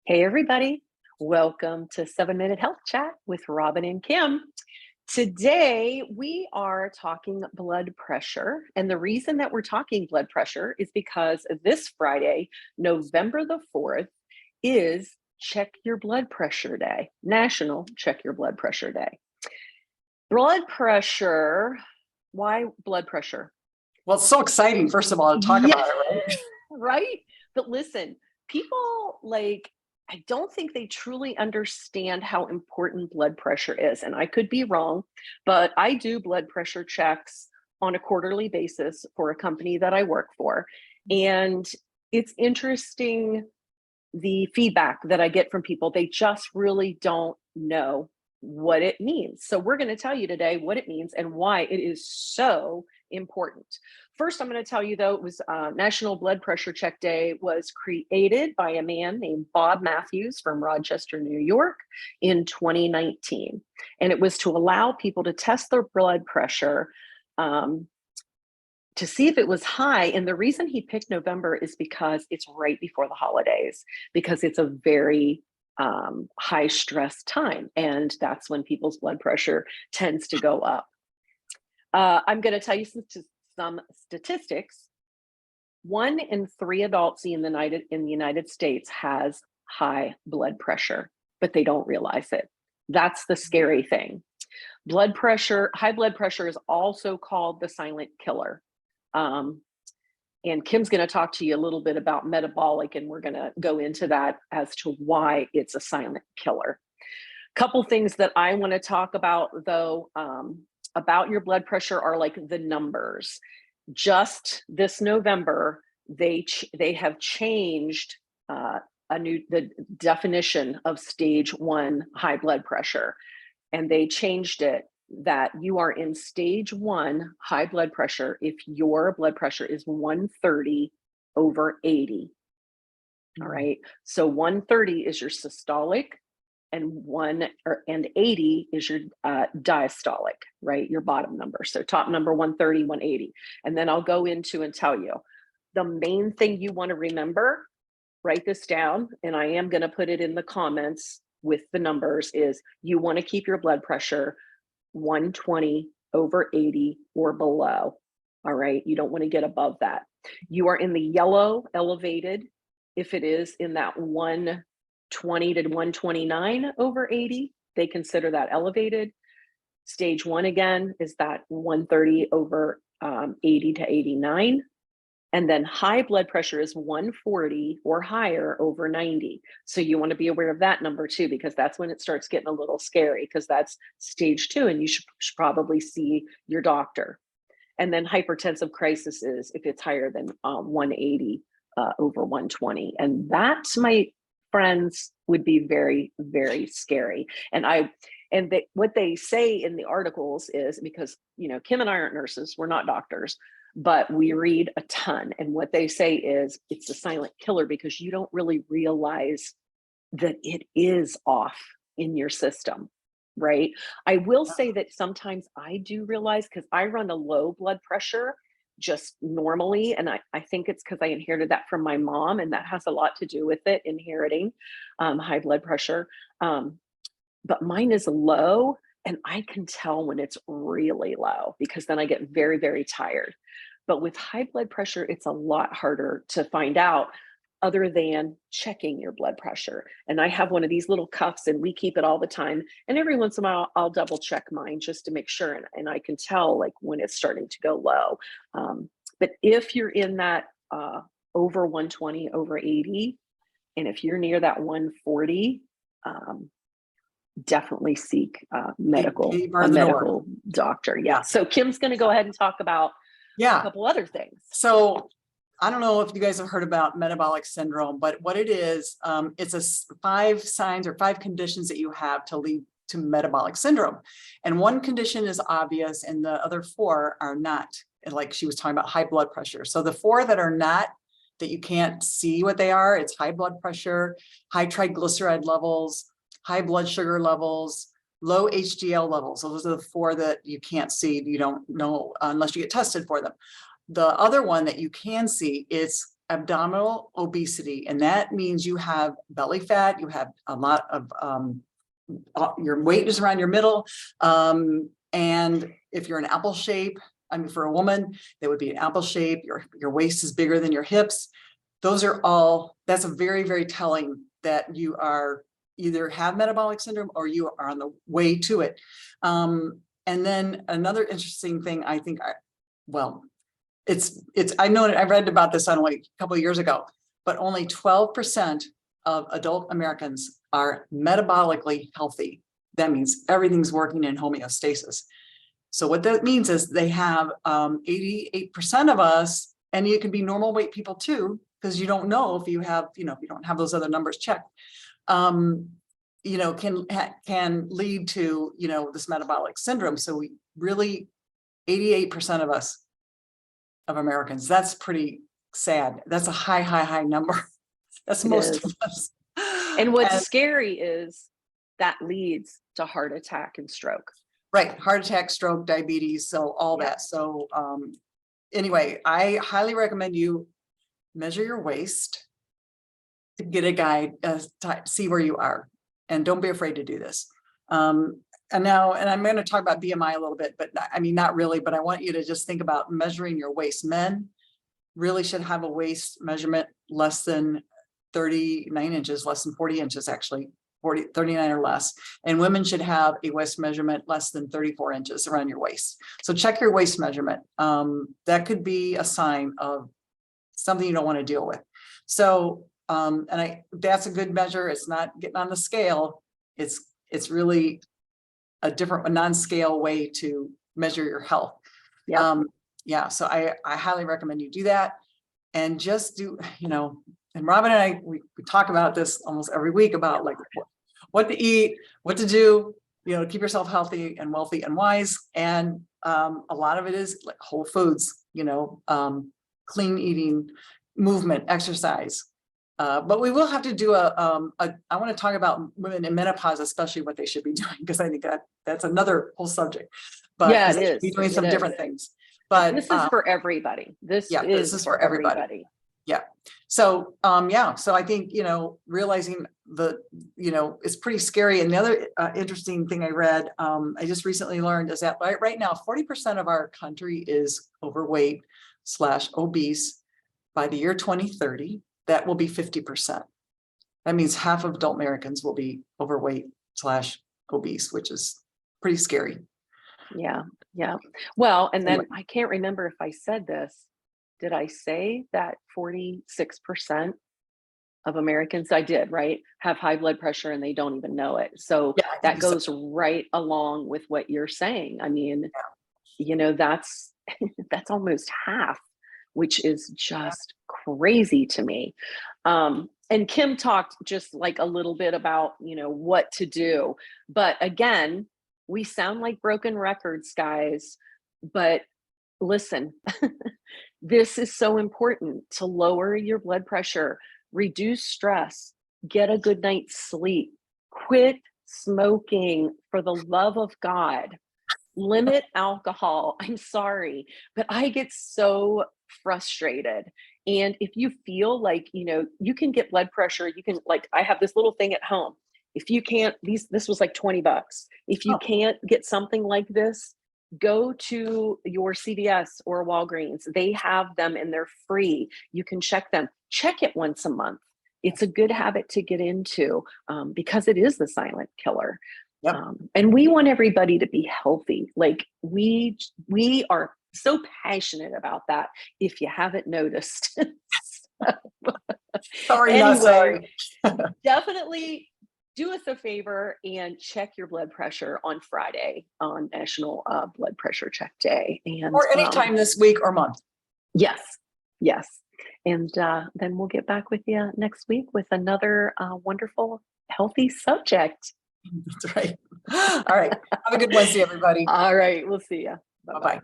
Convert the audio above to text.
Hey, everybody. Welcome to 7 Minute Health Chat with Robin and Kim. Today, we are talking blood pressure. And the reason that we're talking blood pressure is because this Friday, November the 4th, is Check Your Blood Pressure Day, National Check Your Blood Pressure Day. Blood pressure, why blood pressure? Well, it's so exciting, first of all, to talk Yeah, about it, right? right? But listen, people I don't think they truly understand how important blood pressure is. And I could be wrong, but I do blood pressure checks on a quarterly basis for a company that I work for. And it's interesting the feedback that I get from people. They just really don't know what it means. So, we're going to tell you today what it means and why it is so important. First, I'm going to tell you though, it was National Blood Pressure Check Day was created by a man named Bob Matthews from Rochester, New York in 2019. And it was to allow people to test their blood pressure um, to see if it was high. And the reason he picked November is because it's right before the holidays, because it's a very high stress time. And that's when people's blood pressure tends to go up. I'm going to tell you some statistics. 1 in 3 adults in the United States has high blood pressure, but they don't realize it. That's the scary thing. High blood pressure is also called the silent killer. Um, and Kim's going to talk to you a little bit about metabolic, and we're going to go into that as to why it's a silent killer. Couple things that I want to talk about, though, about your blood pressure are like the numbers. Just this November, they have changed the definition of stage 1 high blood pressure, and they changed it that you are in stage 1 high blood pressure if your blood pressure is 130 over 80. All right. So 130 is your systolic, and 80 is your diastolic, right? Your bottom number. So top number 130, 180. And then I'll go into and tell you the main thing you want to remember. Write this down, and I am going to put it in the comments with the numbers, is you want to keep your blood pressure 120 over 80 or below. All right. You don't want to get above that. You are in the yellow, elevated, if it is in that 120 to 129 over 80, they consider that elevated. Stage 1 again is that 130 over 80 to 89. And then high blood pressure is 140 or higher over 90. So you want to be aware of that number too, because that's when it starts getting a little scary, because that's stage 2 and you should probably see your doctor. And then hypertensive crisis is if it's higher than 180 over 120. And that, my friends, would be very, very scary. What they say in the articles is, because, Kim and I aren't nurses, we're not doctors, but we read a ton. And what they say is it's a silent killer because you don't really realize that it is off in your system, right? I will say that sometimes I do realize, because I run a low blood pressure just normally. And I think it's because I inherited that from my mom, and that has a lot to do with it, inheriting high blood pressure. But mine is low, and I can tell when it's really low because then I get very, very tired. But with high blood pressure, it's a lot harder to find out other than checking your blood pressure. And I have one of these little cuffs, and we keep it all the time. And every once in a while, I'll double check mine just to make sure. And I can tell like when it's starting to go low. But if you're in that over 120, over 80, and if you're near that 140, definitely seek a medical doctor. Yeah. So Kim's going to go ahead and talk about a couple other things. So I don't know if you guys have heard about metabolic syndrome, but what it is, it's 5 signs or 5 conditions that you have to lead to metabolic syndrome. And one condition is obvious and the other 4 are not, like she was talking about high blood pressure. So the 4 that are not, that you can't see what they are, it's high blood pressure, high triglyceride levels, high blood sugar levels, low HDL levels. So those are the 4 that you can't see. You don't know unless you get tested for them. The other one that you can see is abdominal obesity, and that means you have belly fat, you have a lot of your weight is around your middle, and if you're an apple shape, I mean, for a woman, that would be an apple shape. Your waist is bigger than your hips. Those are all. That's a very, very telling that you are either have metabolic syndrome or you are on the way to it. And then another interesting thing, I think, I know I read about this on like a couple of years ago, but only 12% of adult Americans are metabolically healthy. That means everything's working in homeostasis. So what that means is they have 88% of us, and you can be normal weight people too, because you don't know if you have, if you don't have those other numbers checked, can lead to, this metabolic syndrome. So we really, 88% of us, of Americans, that's pretty sad. That's a high number. That's most of us. And what's scary is that leads to heart attack and stroke. Right. Heart attack, stroke, diabetes. So all that. So anyway, I highly recommend you measure your waist to get a guide, see where you are. And don't be afraid to do this. And I'm going to talk about BMI a little bit, but I mean, not really, but I want you to just think about measuring your waist. Men really should have a waist measurement less than 39 inches, less than 40 inches, actually 39 or less. And women should have a waist measurement less than 34 inches around your waist. So check your waist measurement. That could be a sign of something you don't want to deal with. So, that's a good measure. It's not getting on the scale. It's really a non-scale way to measure your health. Yeah. So I highly recommend you do that, and just do, and Robin and I, we talk about this almost every week about like what to eat, what to do, keep yourself healthy and wealthy and wise. And a lot of it is like whole foods, clean eating, movement, exercise. But we will have to do I want to talk about women in menopause, especially what they should be doing, because I think that's another whole subject. But yeah, they should be doing some different things. But this is for everybody. This is for everybody. Yeah. So, so I think, realizing it's pretty scary. And the other interesting thing I read, I just recently learned is that right now, 40% of our country is overweight / obese. By the year 2030, that will be 50%. That means half of adult Americans will be overweight / obese, which is pretty scary. Yeah. Well, and then I can't remember if I said this. Did I say that 46% of Americans, I did, right, have high blood pressure and they don't even know it? So that goes right along with what you're saying. I mean, that's almost half, which is just crazy to me. And Kim talked just like a little bit about, what to do. But again, we sound like broken records, guys, but listen, this is so important to lower your blood pressure, reduce stress, get a good night's sleep, quit smoking for the love of God, limit alcohol. I'm sorry, but I get so frustrated. And if you feel like, you can get blood pressure, you can, like, I have this little thing at home. If you can't, this was like $20. If you can't get something like this, go to your CVS or Walgreens. They have them and they're free. You can check them. Check it once a month. It's a good habit to get into because it is the silent killer. Yep. And we want everybody to be healthy. Like we are so passionate about that. If you haven't noticed. Sorry, anyway, not sorry. Definitely do us a favor and check your blood pressure on Friday, on National Blood Pressure Check Day. And or anytime this week or month. Yes. And then we'll get back with you next week with another wonderful, healthy subject. That's right. All right. Have a good Wednesday, everybody. All right. We'll see you. Bye-bye.